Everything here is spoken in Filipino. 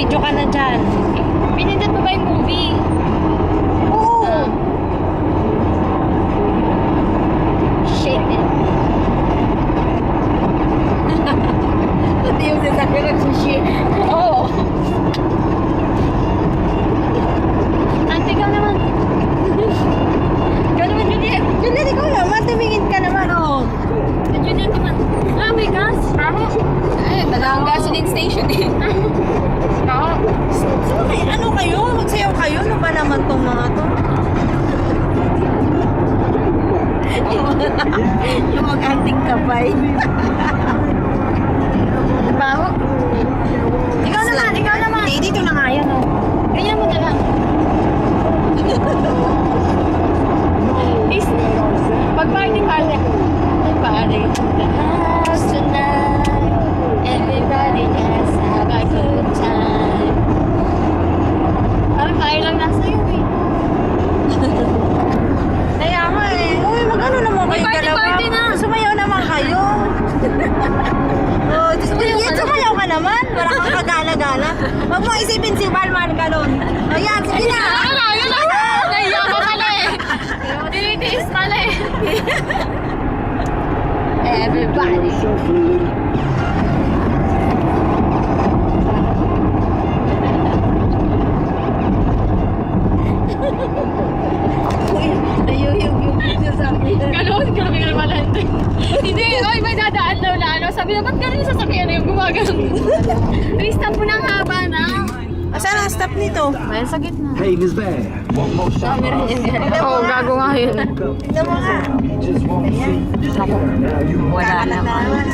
Video ka na dyan. Pinindot mo ba yung movie? Oo. Shit it. Pati yung sasakyan nagsishit. Oo. Ante ka naman. Ikaw naman, Juliet. Juliet, ikaw naman. Tumingin ka naman, oh. Juliet naman. Ah, may gas. Ay, talagang gasoline station eh. Oo. So, ano kayo? Magsayaw kayo? Ano ba naman tong mga to? Yung mag-anting kabay. Baho. Ikaw naman, ikaw naman. Hindi, dito na nga yan, oh. Ganyan mo na lang. Is, pag party. Party. The house tonight. Everybody just have a good time. Parang tayo lang nasa iyo eh. Kaya nga eh. Uy, mag-ano naman kayo Party na. Sumayaw naman kayo. Oh, Juliet, sumayaw ka naman. Wala kang kagala-gala. Huwag mo isipin si Balman ka nun. Ayan, sige na. Ayun na. Naiyak ko pala eh. Tinitiis pala eh. Everybody. Uy, nayuyug-yug siya sa akin. Ganon, grabe ka naman hindi. Hindi, oy, may dadaan daw na ano. Sabi na, ba't ganun yung sasakyan na yung gumagano? Restop mo ng haba na. Asan ang stop nito? May sa gitna. Pain is bad. One more shot. Oo, gago nga yun. Tignan mo nga. Just want to see. Wala naman.